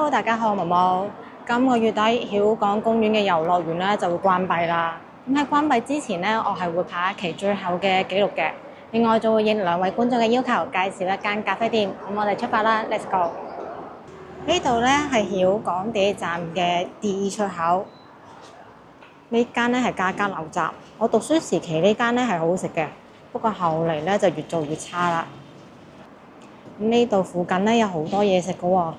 Hello，大家好，毛毛。今個月底曉港公園嘅遊樂園咧就會關閉啦。咁喺關閉之前咧，我係會拍一期最後嘅紀錄嘅。另外就會應兩位觀眾嘅要求，介紹一間咖啡店。咁我哋出發啦，Let's go！呢度咧係曉港地鐵站嘅D 出口。呢間咧係家家牛雜。我讀書時期呢間咧係好好食嘅，不過後嚟咧就越做越差啦。呢度附近咧有好多嘢食嘅喎。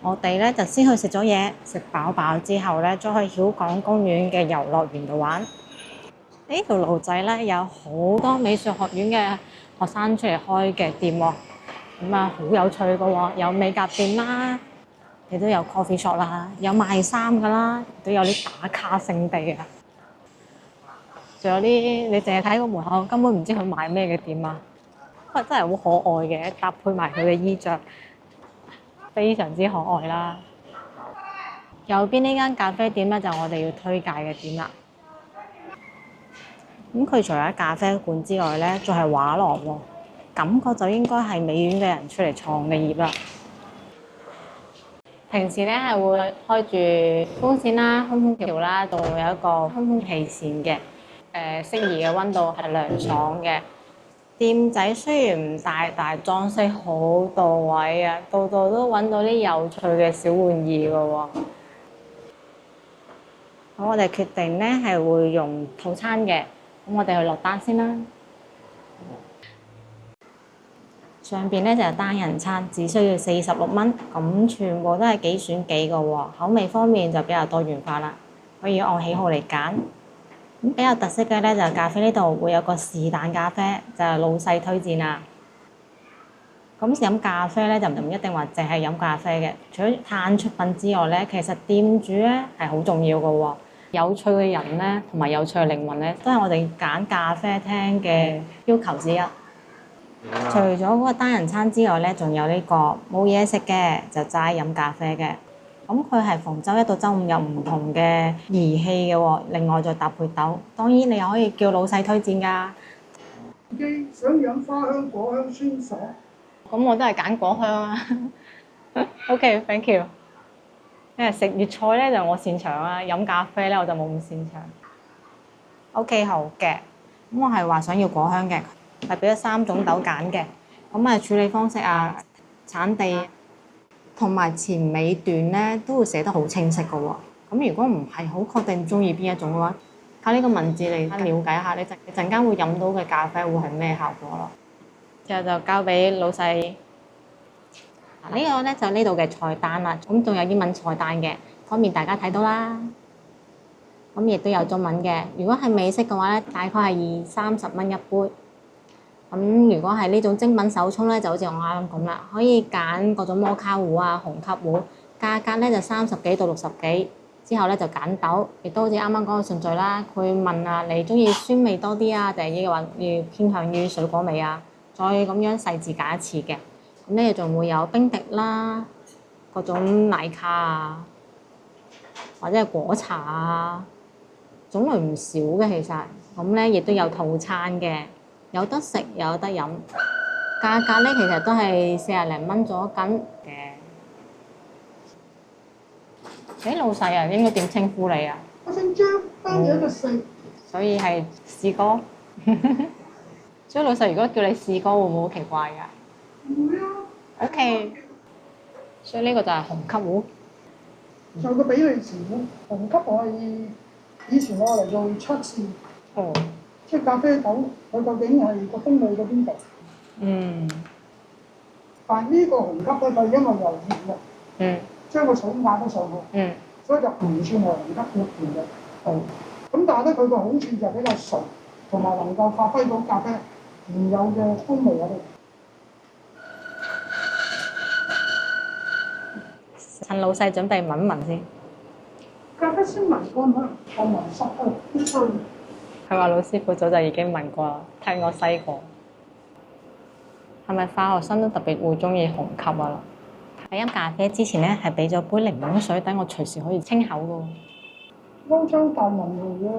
我哋咧就先去食咗嘢，食飽飽之後咧，再去曉港公園嘅遊樂園度玩。呢條路仔咧有好多美術學院嘅學生出嚟開嘅店喎，咁啊好有趣嘅喎，有美甲店啦，亦都有 coffee shop 啦，有賣衫㗎啦，亦都有啲打卡聖地啊。仲有啲你淨係睇個門口，根本唔知佢賣咩嘅店啊！不過真係好可愛嘅，搭配埋佢嘅衣着。非常之可愛啦！右邊呢間咖啡店咧就我哋要推介嘅店啦。咁佢除咗咖啡館之外咧，仲係畫廊喎，感覺就應該係美院嘅人出嚟創嘅業啦。平時咧係會開住風扇啦、空調啦，仲會有一個空氣扇嘅，適宜嘅溫度係涼爽嘅。店仔雖然唔大，但係裝飾好到位啊！度度都揾到啲有趣嘅小玩意㗎喎。好，我哋決定咧係會用套餐嘅，咁我哋去落單先啦。上邊咧就係單人餐，只需要46蚊，咁全部都係幾選幾㗎喎。口味方面就比較多元化啦，可以按喜好嚟揀。咁比較特色嘅咧就係咖啡呢度會有個是但咖啡，就係老細推薦啦。咁飲咖啡咧就唔一定話淨係飲咖啡嘅，除咗碳出品之外咧，其實店主咧係好重要嘅喎。有趣嘅人咧同埋有趣嘅靈魂咧，都係我哋揀咖啡廳嘅要求之一。除咗嗰個單人餐之外咧，仲有呢個冇嘢食嘅，就齋飲咖啡嘅。咁佢係逢周一到周五有唔同嘅儀器嘅喎，另外再搭配豆。當然你又可以叫老細推薦㗎。想飲花香、果香、酸爽。咁我都係揀果香啊。OK，thank you。因為食粵菜咧就我擅長啦，飲咖啡咧我就冇咁擅長。OK，好嘅。咁我係話想要果香嘅，係俾咗3種豆揀嘅。咁啊處理方式啊、產地同埋前尾段咧都會寫得好清晰嘅喎。咁如果唔係好確定中意邊一種嘅話，靠呢個文字嚟了解下，你陣間會飲到嘅咖啡會係咩效果咯？之後就交俾老細。呢個咧就呢度嘅菜單啦，咁仲有英文菜單嘅，方便大家睇到啦。咁亦都有中文嘅。如果係美式嘅話咧，大概係30蚊一杯。咁如果係呢種精品手沖咧，就好似我啱啱咁啦，可以揀各種摩卡壺啊、紅級壺，價格咧就30幾到60幾。之後咧就揀豆，亦都好似啱啱講嘅順序啦。佢問啊，你中意酸味多啲啊，定係要偏向於水果味啊？再咁樣細緻揀一次嘅。咁咧仲會有冰滴啦，各種奶卡啊，或者係果茶啊，種類唔少嘅其實。咁咧亦都有套餐嘅，有得食有得飲，價格咧其實都係40零蚊左右嘅。老細啊，應該點稱呼你啊？我姓張，單咗一個姓。所以係士哥。所以老細如果叫你士哥會唔會好奇怪㗎？唔會啊。OK。所以呢個就係紅級壺。有個比例詞咯，紅級我係以前我嚟做測試。哦。即係咖啡豆，佢究竟係個風味到邊度？但係呢個紅級咧，就因為油熱啊，將個水壓得上去，所以就唔算係紅級好甜嘅。咁但係咧，佢個好處就比較純，同埋能夠發揮到咖啡原有嘅風味喺度。趁老細準備聞一聞先。咖啡先聞過啦，我聞濕啊，啲水。佢話老師傅早就已經聞過啦，睇我細個。係咪化學生都特別會中意紅級啊？喺飲咖啡之前咧，係俾咗杯檸檬水，等我隨時可以清口噶。歐洲大文豪啊，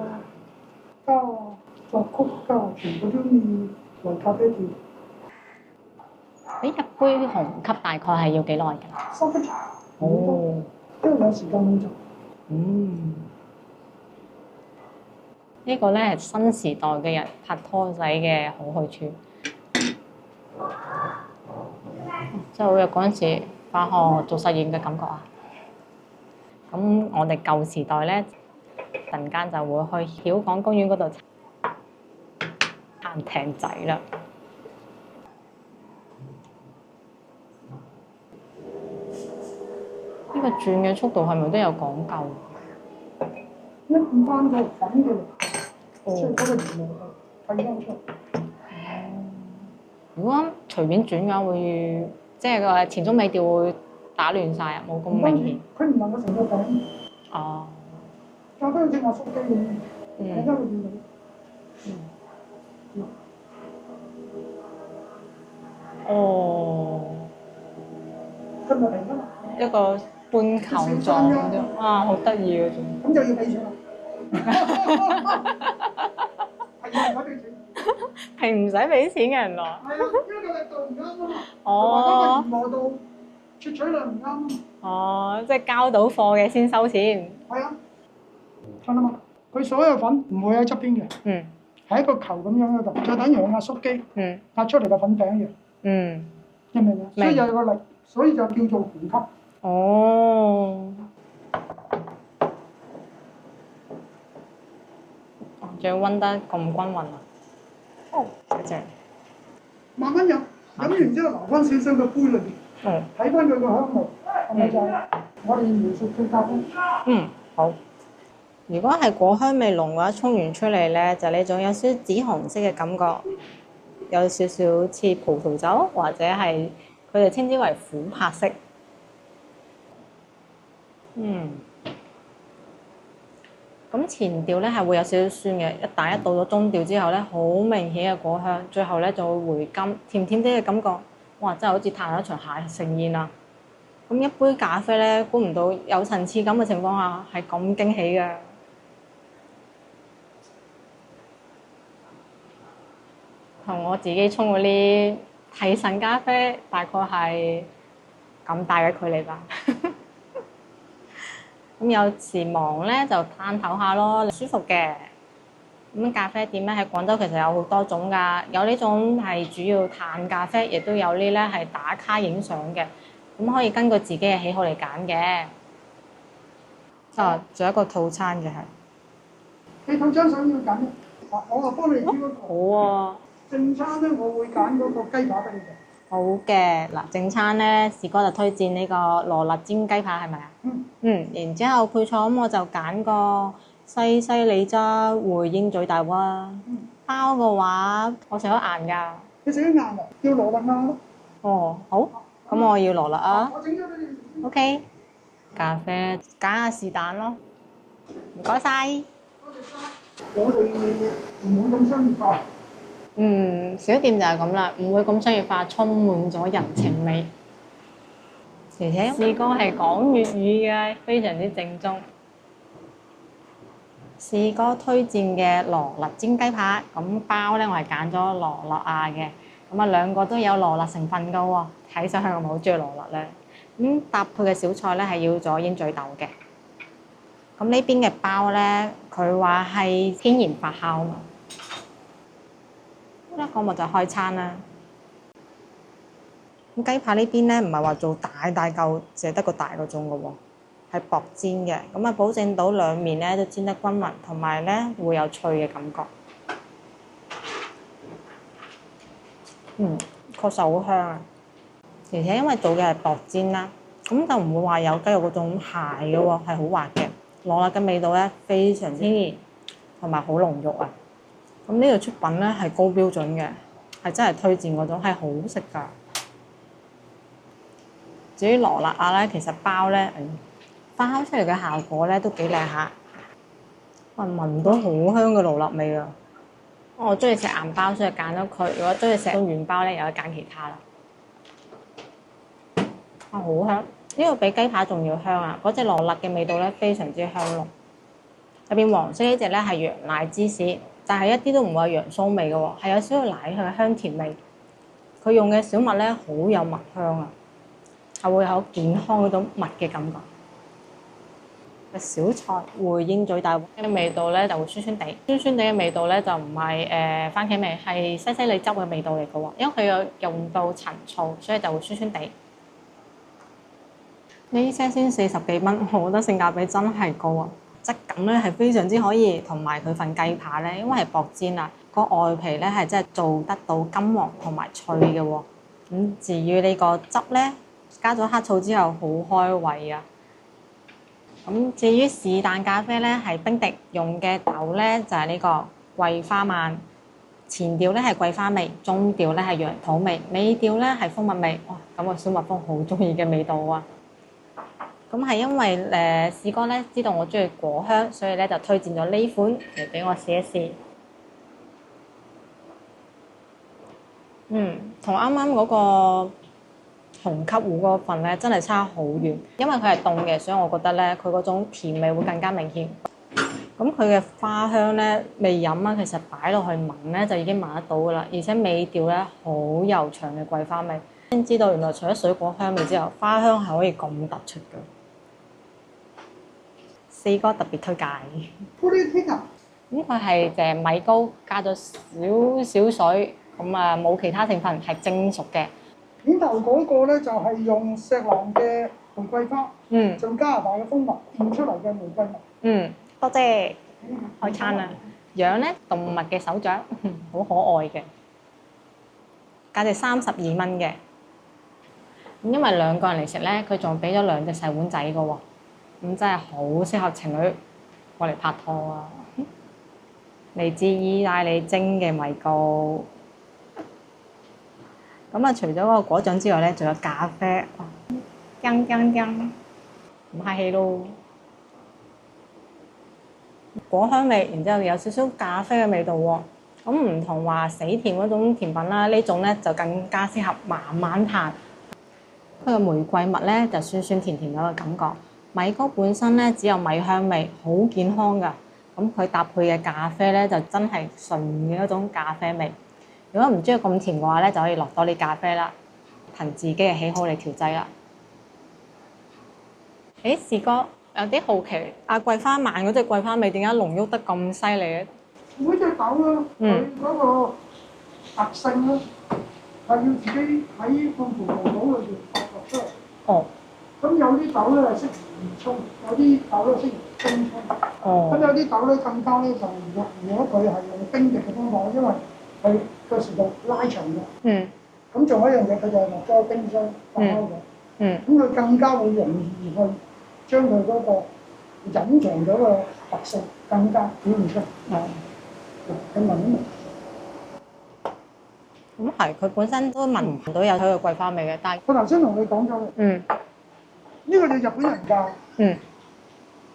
家啊，作曲家全部都要嚟咖啡店。你一杯紅級大概係要幾耐㗎？3分鐘。哦，因為有時間去做。呢個咧係新時代嘅人拍拖仔嘅好去處。即係好有嗰陣時返學做實驗嘅感覺啊！咁我哋舊時代咧，陣間就會去曉港公園嗰度行艇仔啦。呢個轉嘅速度係咪都有講究？一轉翻個粉嘅，即係嗰個原料係睇得出。如果隨便轉嘅話，會即係個前中尾調會打亂晒啊，冇咁明顯。佢唔能夠成個餅。哦。教得好似壓縮機咁，睇得佢見到。哦。今日嚟㗎嘛？一個半球狀嗰啲，啊，好得意嗰種。咁就要俾錢啦。係唔使俾錢。係唔使俾錢嘅人來。係啊，因為個力度唔啱啊嘛。哦。同埋嗰個研磨度攝取量唔啱啊嘛。哦，即係交到貨嘅先收錢。係啊，得啦嘛。佢所有粉唔會喺側邊嘅。嗯。係一個球咁樣喺度，就等於壓縮機壓出嚟嘅粉餅一樣。嗯。你明唔明啊？所以有個力，所以就叫做弧級。哦。仲要溫得咁均勻啊！哦，正。慢慢飲，飲完之後留翻少少個杯裏邊，睇翻佢個香味，係咪就係我哋描述嘅咖啡？嗯，好。如果係果香味濃嘅話，沖完出嚟咧就呢種有少少紫紅色嘅感覺，有少少似葡萄酒，或者係佢哋稱之為琥珀色。咁前調咧係會有少少酸嘅，但一到咗中調之後咧，好明顯嘅果香，最後咧就會回甘，甜甜啲嘅感覺，哇！真係好似嘆一場蟹盛宴啊！咁一杯咖啡咧，估唔到有層次感嘅情況下係咁驚喜嘅。同我自己沖嗰啲提神咖啡大概係咁大嘅距離吧。咁有時忙咧就攤唞下咯，舒服嘅。咁咖啡店咧喺廣州其實有好多種㗎，有呢種係主要嘆咖啡，亦都有啲咧係打卡影相嘅。咁可以根據自己嘅喜好嚟揀嘅。仲有一個套餐嘅係。你套餐想要揀咩？我話幫你挑一個。好喎。正餐咧，我會揀嗰個雞扒俾你嘅。好嘅，嗱正餐咧，士哥就推薦呢個羅勒煎雞扒，係咪啊？然之後配菜咁我就揀個西西里汁回鷹嘴豆啊。包嘅話，我食得硬㗎。你食得硬啊？要羅勒啊？哦，好，咁我要羅勒啊。我整咗俾你。OK。咖啡揀下是但咯。唔該晒。我哋唔會咁商業化。小店就係咁啦，唔會咁商業化，充滿咗人情味。而且士哥係講粵語嘅，非常之正宗。士哥推薦嘅羅勒煎雞扒，咁包咧我係揀咗羅勒亞嘅，咁啊兩個都有羅勒成分㗎喎，睇上去我咪好中意羅勒咧。咁搭配嘅小菜咧係要咗鷹嘴豆嘅。咁呢邊嘅包咧，佢話係天然發酵嘛。一個咪就開餐啦。咁雞扒呢邊咧唔係話做大嚿，淨係得個大個種嘅喎，係薄煎嘅。咁啊，保證到兩面咧都煎得均勻，同埋咧會有脆嘅感覺。確實好香啊！而且因為做嘅係薄煎啦，咁就唔會話有雞肉嗰種蟹嘅喎，係好滑嘅。羅勒嘅味道咧非常天然，同埋好濃郁啊！咁呢個出品咧係高標準嘅，係真係推薦嗰種，係好食㗎。至於羅勒亞咧，其實包咧發酵出嚟嘅效果咧都幾靚下，聞到好香嘅羅勒味啊！我中意食硬包，所以揀咗佢。如果中意食軟包咧，有得揀其他啦。好香！呢個比雞扒仲要香啊！嗰隻羅勒嘅味道咧非常之香濃。入邊黃色呢隻咧係羊奶芝士。但係一啲都唔會有羊騷味嘅喎，係有少少奶香嘅香甜味。佢用嘅小麥咧好有麥香啊，係會有健康嗰種蜜嘅感覺。小菜回應最大嘅味道咧，就會酸酸地，酸酸地嘅味道咧就唔係番茄味，係西西里汁嘅味道嚟嘅喎。因為佢有用到陳醋，所以就會酸酸地。呢些先40幾蚊，我覺得性價比真係高啊！質感咧係非常之可以，同埋佢份雞扒咧，因為係薄煎啊，個外皮咧係真係做得到金黃同埋脆嘅喎。咁至於呢個汁咧，加咗黑醋之後好開胃啊！咁至於是但咖啡咧，係冰滴用嘅豆咧，就係呢個桂花蔓，前調咧係桂花味，中調咧係楊桃味，尾調咧係蜂蜜味。哇！咁我小蜜蜂好中意嘅味道啊！咁係因為試哥咧知道我中意果香，所以咧就推薦咗呢款嚟俾我試一試。同啱啱嗰個紅級糊嗰份咧真係差好遠，因為佢係凍嘅，所以我覺得咧佢嗰種甜味會更加明顯。咁佢嘅花香咧未飲啊，其實擺落去聞咧就已經聞得到噶啦，而且尾調咧好悠長嘅桂花味。先知道原來除咗水果香味之後，花香係可以咁突出嘅。四哥特別推介。咁佢係淨米糕加咗少少水，咁啊冇其他成分，係蒸熟嘅。面頭嗰個咧就係用石蘭嘅玫瑰花，仲加拿大嘅蜂蜜變出嚟嘅玫瑰蜜。多謝開餐啦！樣咧動物嘅手掌，好可愛嘅，價值32蚊嘅。咁因為2個人嚟食咧，佢仲俾咗2隻細碗仔嘅喎，咁真係好適合情侶過嚟拍拖啊！嚟自意大利蒸嘅米糕。咁啊，除咗嗰個果醬之外咧，仲有咖啡，唔客氣咯。果香味，然之後有少少咖啡嘅味道喎。咁唔同話死甜嗰種甜品啦，呢種咧就更加適合慢慢嘆。佢嘅玫瑰蜜咧就酸酸甜甜嗰個感覺，米糕本身咧只有米香味，好健康㗎。咁佢搭配嘅咖啡咧就真係純嘅一種咖啡味。如果唔中意咁甜嘅話咧，就可以落多啲咖啡啦，憑自己嘅喜好嚟調劑啦。士哥有啲好奇，桂花蔓嗰隻桂花味點解濃郁得咁犀利嘅？每隻豆啦，佢嗰個特性咧係要自己喺個葡萄島裏邊發掘出嚟。咁有啲豆咧係適宜沖，有啲豆咧適宜冰沖。咁有啲豆咧更加咧就如果佢係用冰滴嘅方法，因為佢個時間拉長嘅。咁仲有一樣嘢，佢就係落咗冰箱發酵嘅。咁佢更加會容易去將佢嗰個隱藏咗嘅特性更加表現出嚟。咁聞一聞。咁係，佢本身都聞唔到有佢嘅桂花味嘅，但係我頭先同你講咗，呢個就日本人教，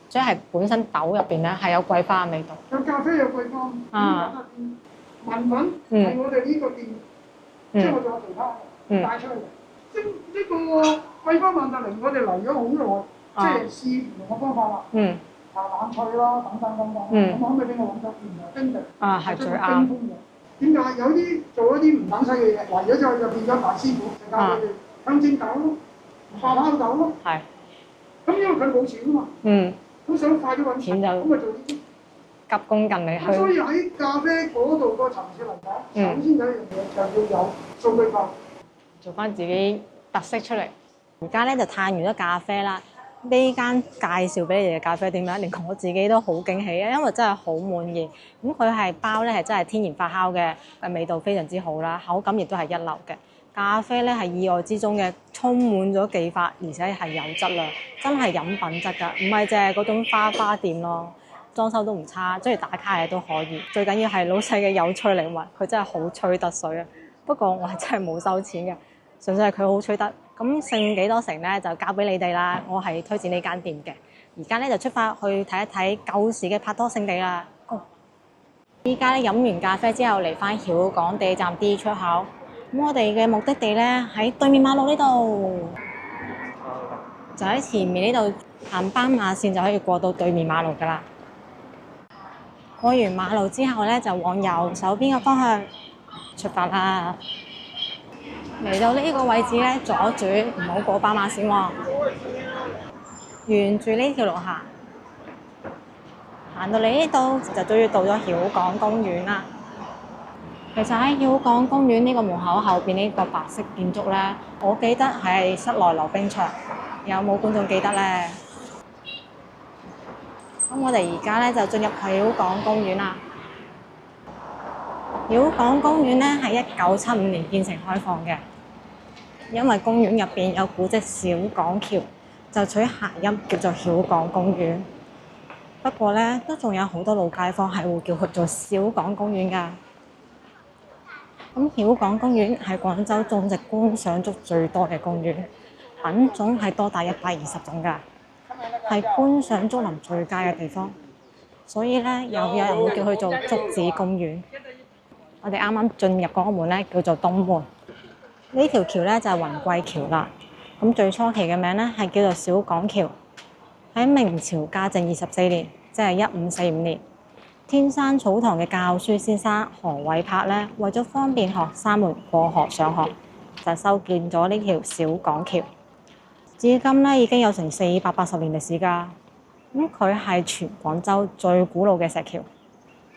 所以係本身豆入邊咧係有桂花嘅味道，有咖啡有桂花，聞粉係我哋呢個店，即係我仲有其他帶出去嘅。即呢個桂花曼特寧，我哋嚟咗好耐，即係試唔同嘅方法啦，冷萃啦，等等。咁可唔可以俾我揾到原來冰滴？係最啱。點解有啲做一啲唔等使嘅嘢，嚟咗之後就變咗大師傅，就教佢哋香煎豆咯，發酵豆咯。係。咁因為佢冇錢啊嘛。咁想快啲揾錢就咁咪做呢啲。急功近利。所以喺咖啡嗰度個層次嚟講，首先有一樣嘢就要有數據化，做翻自己特色出嚟。而家咧就嘆完咗咖啡啦。呢間介紹俾你哋嘅咖啡店咧，連我自己都好驚喜啊！因為真係好滿意。咁佢係包咧係真係天然發酵嘅，味道非常之好啦，口感亦都係一流嘅。咖啡咧係意外之中嘅充滿咗技法，而且係有質量，真係飲品質㗎，唔係淨係嗰種花店咯。裝修都唔差，中意打卡嘅都可以。最緊要係老細嘅有趣靈魂，佢真係好吹得水啊！不過我係真係冇收錢嘅，純粹係佢好吹得。咁勝幾多成咧，就交俾你哋啦。我係推薦呢間店嘅。而家咧就出發去睇一睇舊時嘅拍拖勝地啦。依家咧飲完咖啡之後，嚟翻曉港地站 D 出口。咁我哋嘅目的地咧喺對面馬路呢度，就喺前面呢度行斑馬線就可以過到對面馬路噶啦。過完馬路之後咧，就往右手邊嘅方向出發啦。嚟到呢個位置咧，左轉唔好過斑馬線喎，沿住呢條路行，行到嚟呢度就終於到咗曉港公園啦。其實喺曉港公園呢個門口後邊呢個白色建築咧，我記得係室內溜冰場，有冇觀眾記得咧？咁我哋而家咧就進入曉港公園啦。曉港公園咧係1975年建成開放嘅，因為公園入邊有古蹟小港橋，就取諧音叫做曉港公園。不過咧，都仲有好多老街坊係會叫佢做小港公園㗎。咁曉港公園係廣州種植觀賞竹最多嘅公園，品種係多達120種㗎，係觀賞竹林最佳嘅地方。所以咧，有人會叫佢做竹子公園。我哋啱啱進入嗰個門咧，叫做東門。呢條橋咧就係雲貴橋啦。咁最初期嘅名咧係叫做小港橋。喺明朝嘉靖24年，即係1545年，天山草堂嘅教書先生何偉柏咧，為咗方便學生們過河上學，就修建咗呢條小港橋。至今咧已經有成480年歷史㗎。咁佢係全廣州最古老嘅石橋。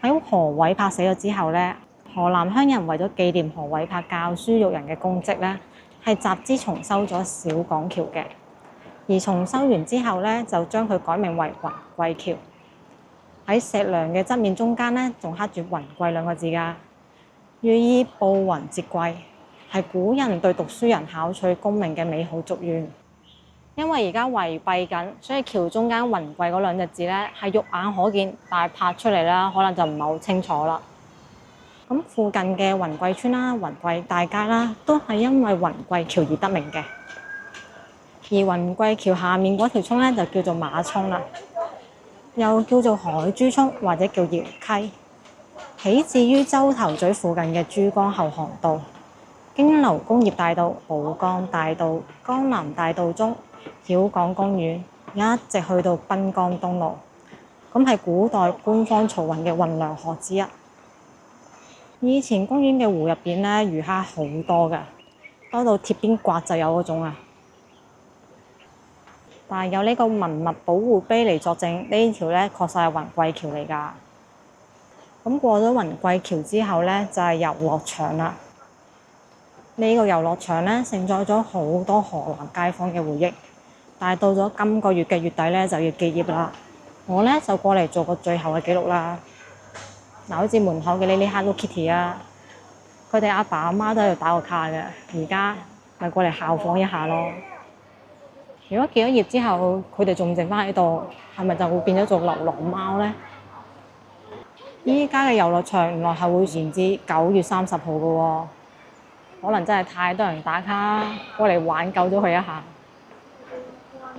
喺何偉柏死咗之後咧，河南鄉人為咗紀念何偉柏教書育人嘅功績咧，係集資重修咗小港橋嘅。而重修完之後咧，就將佢改名為雲貴橋。喺石梁嘅側面中間咧，仲刻住雲貴兩個字㗎，寓意步雲接貴，係古人對讀書人考取功名嘅美好祝願。因為而家圍蔽緊，所以橋中間雲貴嗰兩隻字咧係肉眼可見，但係拍出嚟啦，可能就唔係好清楚啦。咁附近嘅雲貴村啦、雲貴大街啦，都係因為雲貴橋而得名嘅。而雲貴橋下面嗰條涌咧就叫做馬涌啦，又叫做海珠涌或者叫瑤溪，起自於洲頭咀附近嘅珠江後航道，經流工業大道、寶江大道、江南大道中、曉港公園，一直去到濱江東路。咁係古代官方漕運嘅運糧河之一。以前公園嘅湖入邊咧，魚蝦好多㗎，多到貼邊刮就有嗰種啊！但係有呢個文物保護碑嚟作證，呢條咧確實係雲貴橋嚟㗎。咁過咗雲貴橋之後咧，就係遊樂場啦。呢個遊樂場咧承載咗好多河南街坊嘅回憶，但係到咗今個月嘅月底咧就要結業啦。我咧就過嚟做個最後嘅記錄啦。嗱，好似門口嘅呢啲 Hello Kitty 啊，佢哋阿爸阿媽都喺度打個卡嘅，而家咪過嚟效仿一下咯。如果結咗業之後，佢哋仲剩翻喺度，係咪就會變咗做流浪貓咧？依家嘅遊樂場原來係會延至9月30號嘅喎，可能真係太多人打卡，過嚟挽救咗佢一下。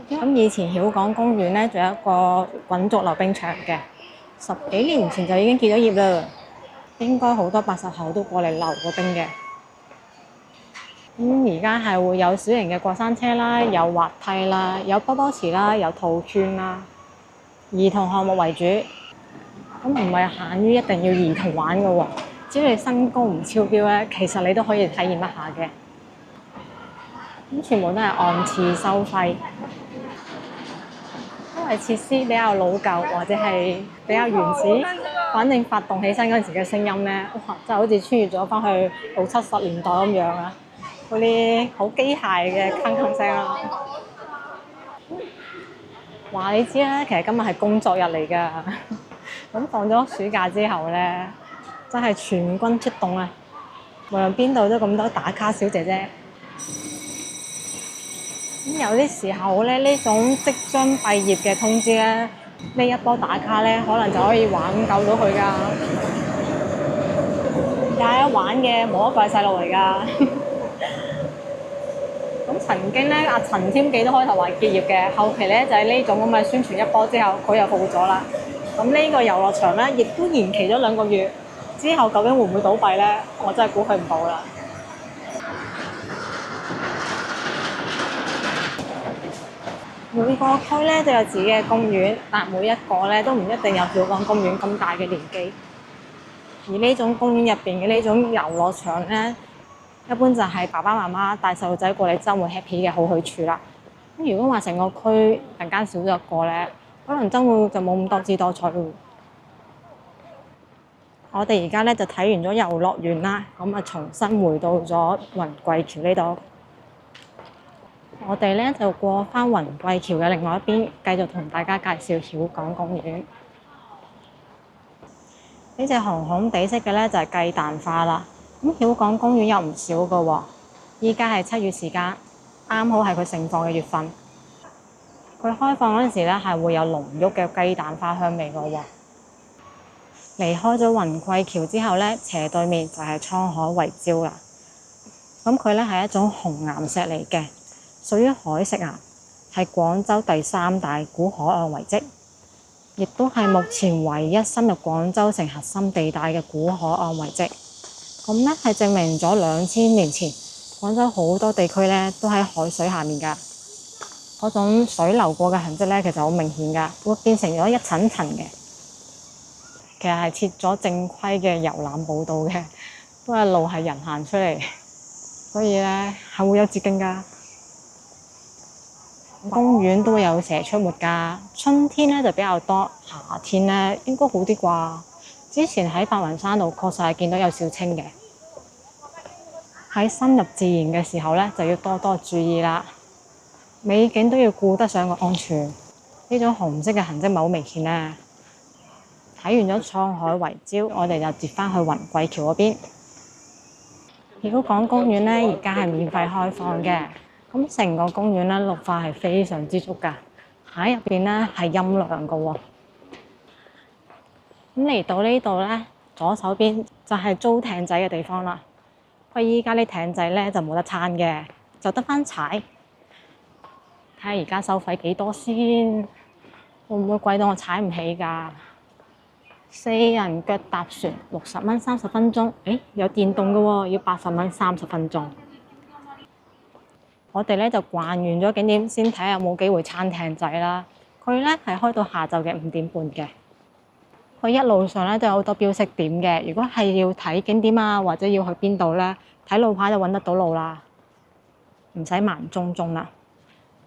咁以前曉港公園咧，仲有一個滾軸溜冰場嘅，10幾年前就已經結咗業啦。應該好多80後都過嚟溜過冰嘅。而家係會有小型嘅過山車啦，有滑梯啦，有波波池啦，有套圈啦，兒童項目為主。咁唔係限於一定要兒童玩嘅喎，只要你身高唔超標咧，其實你都可以體驗一下嘅。咁全部都係按次收費，因為設施比較老舊或者係比較原始，反正發動起身嗰陣時嘅聲音咧，哇！真係好似穿越咗翻去60、70年代咁樣啊！嗰啲好機械嘅鏗鏗聲啦。話你知啦，其實今日係工作日嚟㗎。咁放咗暑假之後咧，真係全軍出動啊！無論邊度都咁多打卡小姐姐。咁有啲時候咧，呢種即將畢業嘅通知咧，呢一波打卡咧，可能就可以挽救到佢㗎。有得玩嘅，冇一個係細路嚟㗎。咁曾經咧，阿陳添記都開頭話結業嘅，後期咧就係呢種咁嘅宣傳一波之後，佢又復活咗啦。咁呢個遊樂場咧，亦都延期咗2個月，之後究竟會唔會倒閉咧？我真係估佢唔到啦。每個區咧都有自己嘅公園，但每一個咧都唔一定有曉港公園咁大嘅年紀。而呢種公園入邊嘅呢種遊樂場咧，一般就係爸爸媽媽帶細路仔過嚟週末 happy 嘅好去處啦。咁如果話成個區突然間少咗一個咧，可能週末就冇咁多姿多彩咯。我哋而家咧就睇完咗遊樂園啦，咁啊重新回到咗雲貴橋呢度。我哋咧就過翻雲貴橋嘅另外一邊，繼續同大家介紹曉港公園。呢隻紅紅地色嘅咧就係雞蛋花啦。咁曉港公園有唔少㗎喎，依家係7月時間，啱好係佢盛放嘅月份。佢開放嗰陣時咧係會有濃郁嘅雞蛋花香味㗎喎。離開咗雲貴橋之後咧，斜對面就係滄海遺礁啦。咁佢咧係一種紅岩石嚟嘅，屬於海蝕岩，係廣州第3大古海岸遺跡，亦都係目前唯一深入廣州城核心地帶嘅古海岸遺跡。咁咧係證明咗2000年前廣州好多地區咧都喺海水下面㗎，嗰種水流過嘅痕跡咧其實好明顯㗎，會變成咗一層層嘅。其實係設咗正規嘅遊覽步道嘅，不過路係人行出嚟，所以咧係會有捷徑㗎。公園都會有蛇出沒㗎，春天咧就比較多，夏天咧應該好啲啩。之前喺白雲山度確實係見到有小青嘅。喺深入自然嘅時候咧，就要多多注意啦。美景都要顧得上個安全。呢種紅色嘅痕跡咪好明顯咧。睇完咗滄海遺礁，我哋就接翻去雲貴橋嗰邊。曉港公園咧，而家係免費開放嘅。咁成個公園咧，綠化係非常之足㗎。喺入邊咧係陰涼㗎喎。咁嚟到呢度咧，左手邊就係租艇仔嘅地方啦。不過依家啲艇仔咧就冇得撐嘅，就得翻踩。睇下而家收費幾多先？會唔會貴到我踩唔起㗎？4人腳搭船60蚊30分鐘，有電動嘅喎，要80蚊30分鐘。我哋咧就逛完咗景點，先睇下有冇機會撐艇仔啦。佢咧係開到下晝嘅5點半嘅。佢一路上咧都有好多標識點嘅，如果係要睇景點啊，或者要去邊度咧，睇路牌就揾得到路啦，唔使盲中中啦。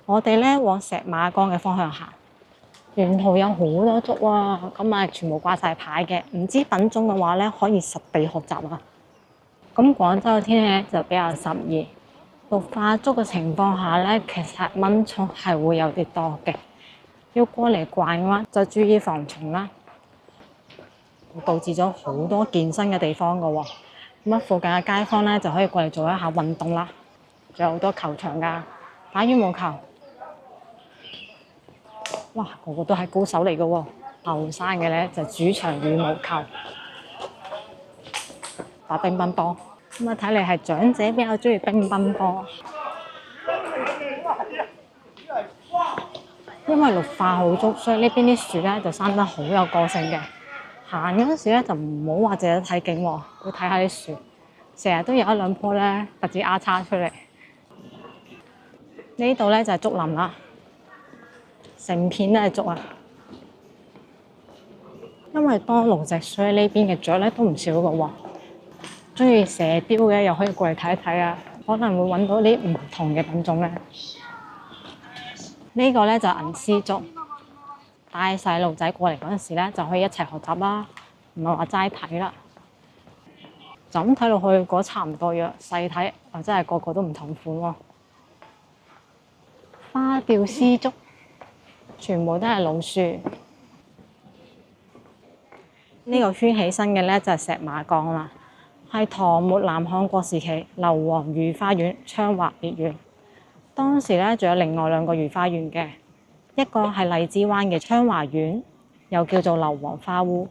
我哋咧往石馬崗嘅方向行。沿途有好多竹啊，咁啊全部掛晒牌嘅，唔知品種嘅話咧可以實地學習啊。咁廣州嘅天氣咧就比較濕熱，綠化竹嘅情況下咧，其實蚊蟲係會有啲多嘅，要過嚟逛嘅話就注意防蟲啦。導致咗好多健身嘅地方㗎喎，咁附近嘅街坊咧就可以過嚟做一下運動啦。仲有好多球場㗎，打羽毛球。哇，個個都係高手嚟㗎喎！後生嘅咧就主場羽毛球、打乒乓波。咁啊，睇嚟係長者比較中意乒乓波，因為綠化好足，所以呢邊啲樹咧就生得好有個性嘅。行嗰陣時咧就唔好話淨係睇景喎，要睇下啲樹，成日都有一兩棵咧突至丫叉出嚟。呢度咧就係竹林啦。成片都係竹啊！因為多綠植，所以呢邊嘅雀咧都唔少㗎喎。中意蛇雕嘅又可以過嚟睇一睇啊！可能會揾到啲唔同嘅品種咧。呢個咧就係銀絲竹，帶細路仔過嚟嗰陣時咧就可以一齊學習啦，唔係話齋睇啦。就咁睇落去，嗰差唔多樣，細睇啊真係個個都唔同款喎。花吊絲竹。全部都係老樹。呢個圈起身嘅咧就係石馬崗啦，係唐末南漢國時期劉皇御花園昌華別園。當時咧仲有另外2個御花園嘅，一個係荔枝灣嘅昌華園，又叫做硫磺花屋，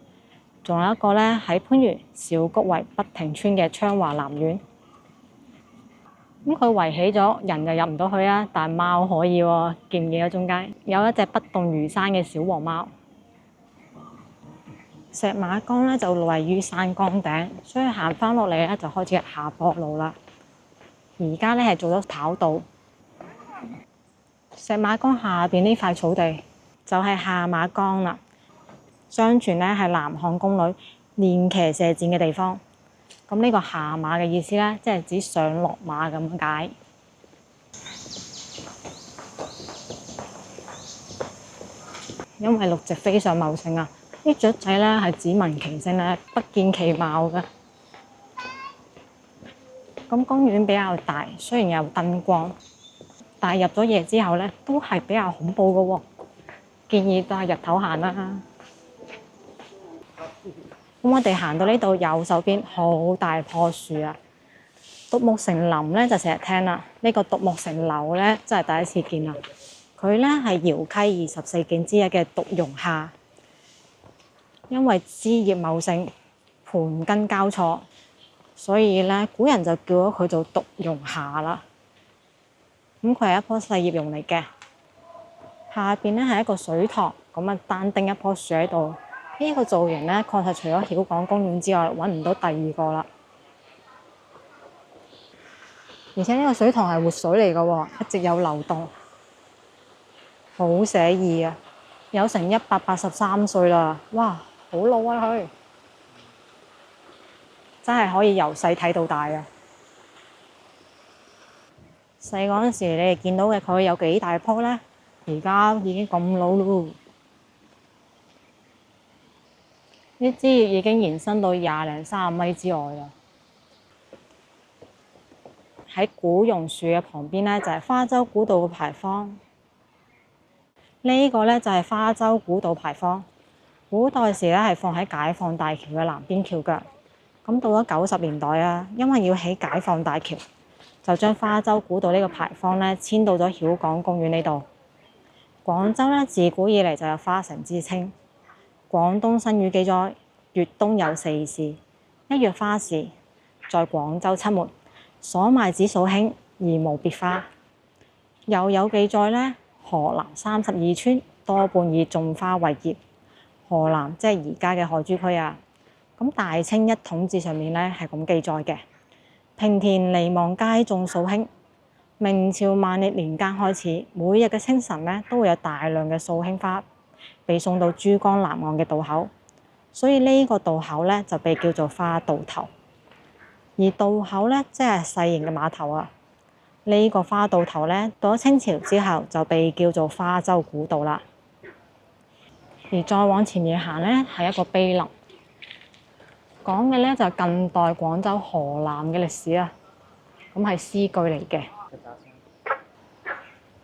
仲有一個咧喺番禺小谷圍北亭村嘅昌華南園。咁佢圍起咗，人就入唔到去啊，但係貓可以喎，見唔見到中間有一隻不動如山嘅小黃貓？石馬崗咧就位於山崗頂，所以行翻落嚟咧就開始係下坡路啦。而家咧係做咗跑道。石馬崗下邊呢塊草地就係下馬崗啦。相傳咧係南漢宮女練騎射箭嘅地方。咁呢個下馬嘅意思咧，即係指上落馬咁解。因為綠植非常茂盛啊，啲雀仔咧係只聞其聲咧，不見其貌嘅。咁公園比較大，雖然有燈光，但係入咗夜之後咧，都係比較恐怖嘅喎。建議都係日頭行啦。咁我哋行到呢度右手邊好大棵樹啊！獨木成林咧就成日聽啦，呢個獨木成柳咧真係第一次見啦。佢咧係瑤溪24徑之一嘅獨榕下，因為枝葉茂盛、盤根交錯，所以咧古人就叫咗佢做獨榕下啦。咁佢係一棵細葉榕嚟嘅，下邊咧係一個水塘，咁啊單丁一棵樹喺度。呢個造型咧確實除咗曉港公園之外，揾唔到第二個啦。而且呢個水塘係活水嚟嘅喎，一直有流動。好寫意啊！有成183歲啦，哇，好老啊佢，真係可以由細睇到大啊！細嗰陣時你哋見到嘅佢有幾大棵咧？而家已經咁老咯，啲枝葉已經延伸到20零30米之外啦。喺古榕樹嘅旁邊咧，就係花洲古道嘅牌坊。呢個咧就係花洲古道牌坊，古代時咧係放喺解放大橋嘅南邊橋腳。咁到咗90年代啊，因為要起解放大橋，就將花洲古道呢個牌坊咧遷到咗曉港公園呢度。廣州咧自古以嚟就有花城之稱。廣東新語記載，粵東有4市，一月花市，在廣州出沒，所賣只數興而無別花。又有記載咧，河南32村多半以種花為業。河南即係而家嘅海珠區啊。咁大清一統志上面咧係咁記載嘅：平田離望皆種數興。明朝萬曆年間開始，每日嘅清晨咧都會有大量嘅數興花被送到珠江南岸嘅渡口，所以呢個渡口咧就被叫做花渡頭。而渡口咧即係細型嘅碼頭啊。呢個花渡頭咧，到咗清朝之後就被叫做花洲古道啦。而再往前面行咧，係一個碑林，講嘅咧就係近代廣州河南嘅歷史啊。咁係詩句嚟嘅。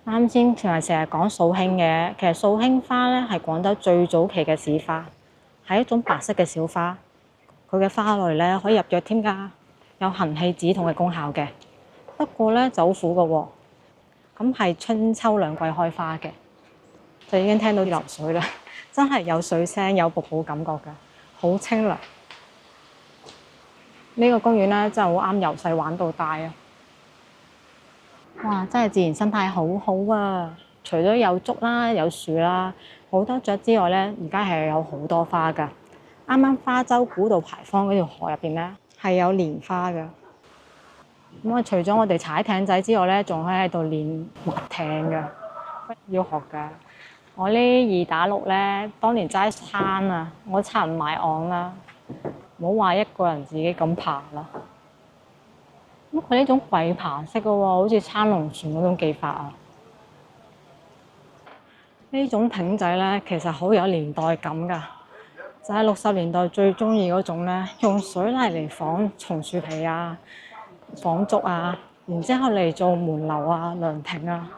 啱先成日講素馨嘅，其實素馨花咧係廣州最早期嘅市花，係一種白色嘅小花。佢嘅花蕾咧可以入藥添㗎，有行氣止痛嘅功效嘅。不過咧就好苦嘅喎，咁係春秋兩季開花嘅，就已經聽到啲流水啦，真係有水聲有瀑布感覺㗎，好清涼。呢個公園咧真係好啱由細玩到大啊！哇，真係自然生態好好啊！除咗有竹啦、有樹啦、好多雀之外咧，而家係有好多花㗎。啱啱花洲古道牌坊嗰條河入邊咧係有蓮花㗎。咁啊，除咗我哋踩艇仔之外咧，仲可以喺度練滑艇㗎，要學㗎。我呢2打6咧，當年齋撐啊，我撐唔埋岸啦，唔好話一個人自己咁爬啦。咁佢呢種跪爬式嘅喎，好似撐龍船嗰種技法啊。呢種艇仔咧，其實好有年代感㗎，就係60年代最中意嗰種咧，用水泥嚟仿松樹皮啊。仿竹啊，然之後嚟做門樓啊、涼亭啊，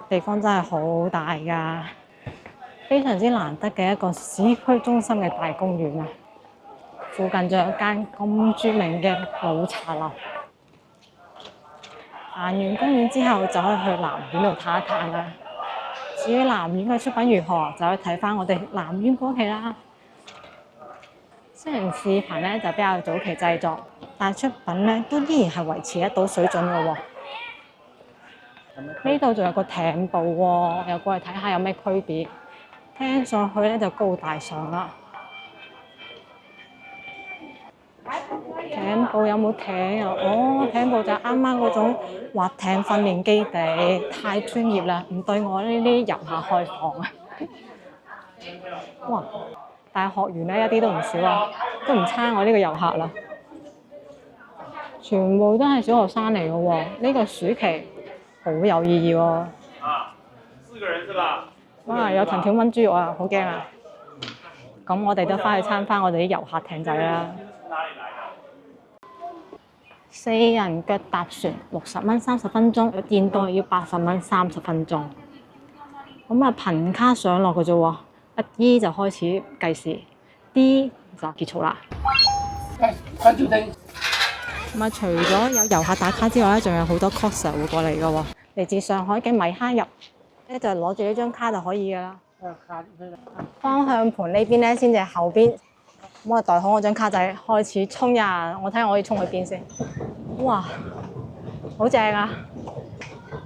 地方真係好大㗎，非常之難得嘅一個市區中心嘅大公園啊！附近仲有間咁著名嘅老茶樓。行完公園之後，就可以去南苑度睇一睇啦。至於南苑嘅出品如何，就可以睇翻我哋南苑嗰期啦。雖然視頻咧就比較早期製作，但係出品咧都依然係維持得到水準嘅喎。呢度仲有個艇步喎，又過嚟睇下有咩區別。聽上去咧就高大上啦。艇步有冇艇啊？哦，艇步就啱啱嗰種滑艇訓練基地，太專業啦，唔對我呢啲遊客開放啊！哇！但係學員咧一啲都唔少啊，都唔差我呢個遊客啦。全部都係小學生嚟嘅喎，呢個暑期好有意義喎。啊，4個人是吧？哇，有藤條炆豬肉啊，好驚啊！咁我哋都翻去參翻我哋啲遊客艇仔啦。4人腳踏船60蚊30分鐘，有電袋要80蚊30分鐘。咁啊，憑卡上落嘅啫喎，一 E 就開始計時 ，D 就結束啦。咁啊，除咗有遊客打卡之外咧，仲有好多 coser 會過嚟嘅喎。嚟自上海嘅米哈入，咧就攞住呢張卡就可以噶啦。方向盤呢邊咧先至係後邊。咁我袋好我張卡仔，開始衝呀！我睇下我可以衝去邊先。哇，好正啊！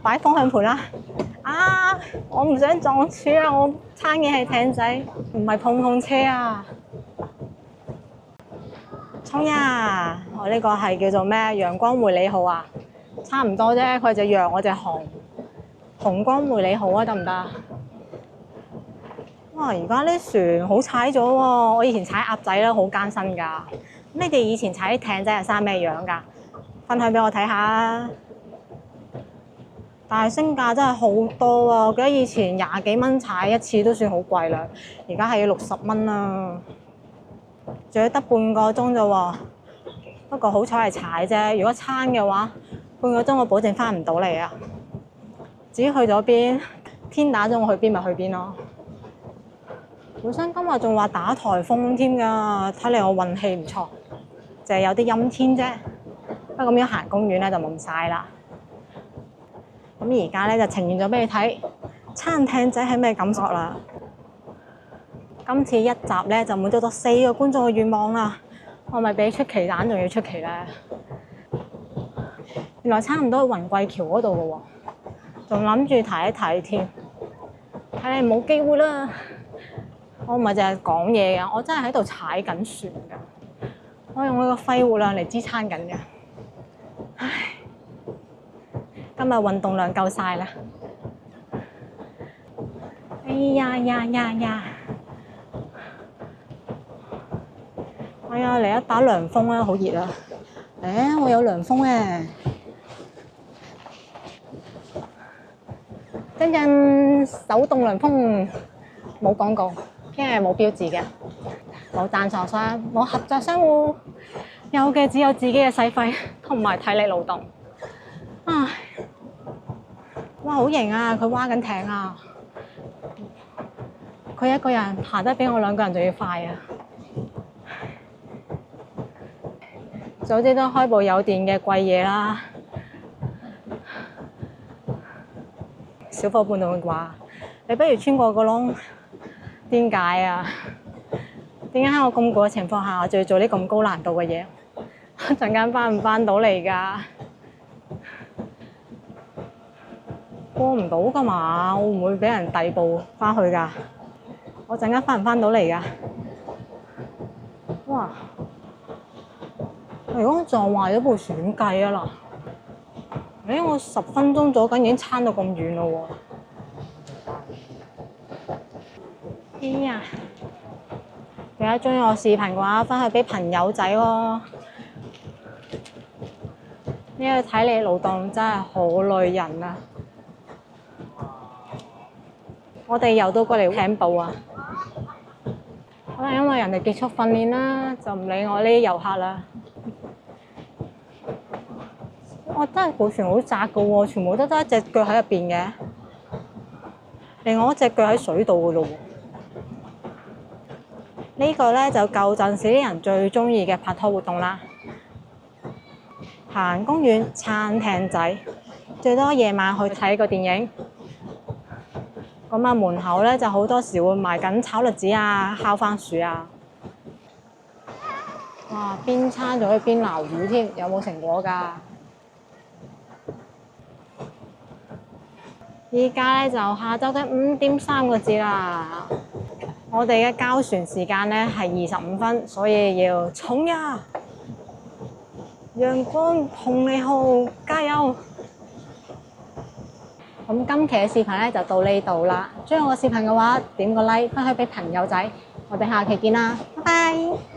擺方向盤啦！啊，我唔想撞柱啊！我撐嘅係艇仔，唔係碰碰車啊！衝呀！我呢個係叫做咩？陽光匯理號啊，差唔多啫。佢就讓我隻紅光匯理號啊，得唔得？哇！而家啲船好踩咗喎，我以前踩鴨仔啦，好艱辛㗎。咁你哋以前踩艇仔係生咩樣㗎？分享俾我睇下。但係升價真係好多啊！我記得以前20幾蚊踩一次都算好貴啦，而家係要60蚊啦，仲要得半個鐘咋喎。不過好彩係踩啫，如果撐嘅話，半個鐘我保證翻唔到嚟啊！至於去咗邊，天打咗我去邊咪去邊咯。本身今日仲話打颱風添㗎，睇嚟我運氣唔錯，就係有啲陰天啫。不過咁樣行公園咧就冇咁曬啦。咁而家咧就呈現咗俾你睇，撐艇仔係咩感覺啦？今次一集咧就滿足咗4個觀眾嘅願望啦。我咪比出奇蛋仲要出奇咧！原來差唔多雲貴橋嗰度嘅喎，仲諗住睇一睇添。睇你冇機會啦！我唔係淨係講嘢嘅，我真係喺度踩緊船㗎。我用我個肺活量嚟支撐緊嘅。唉，今日運動量夠晒啦！哎呀呀呀呀！哎呀，嚟一打涼風啦，好熱啊！我有涼風咧。真正手動涼風，冇廣告。因為冇標誌嘅，冇贊助商，冇合作商戶，有嘅只有自己嘅使費同埋體力勞動。唉，哇，好型啊！佢划緊艇啊！佢一個人行得比我2個人仲要快啊！早知都開部有電嘅貴嘢啦。小夥伴就會話：你不如穿過個窿。點解啊？點解喺我咁攰嘅情況下，我仲要做啲咁高難度嘅嘢？陣間翻唔翻到嚟㗎？過唔到㗎嘛？我會唔會俾人逮捕翻去㗎？我陣間翻唔翻到嚟㗎？哇！如果我撞壞咗部船點計啊嗱？我10分鐘左緊已經撐到咁遠咯喎！哎呀！如果中意我視頻嘅話，分享俾朋友仔喎。呢個體力勞動真係好累人啊！我哋游到過嚟艇埔啊，可能因為人哋結束訓練啦，就唔理我呢啲遊客啦。我真係部船好窄㗎喎，全部都得一隻腳喺入邊嘅，另外一隻腳喺水度㗎咯喎。呢個咧就舊陣時啲人最中意嘅拍拖活動啦，行公園撐艇仔，最多夜晚去睇個電影。咁啊，門口咧就好多時會賣緊炒栗子啊、烤番薯啊。哇！邊撐仲可以邊撈魚添，有冇成果㗎？依家咧就下晝嘅5點3個字啦。我哋嘅交船時間咧係25分，所以要衝呀！陽光紅利號，加油！咁今期嘅視頻咧就到呢度啦。中意我嘅視頻嘅話，點個 like，分享俾朋友仔，我哋下期見啦，拜拜。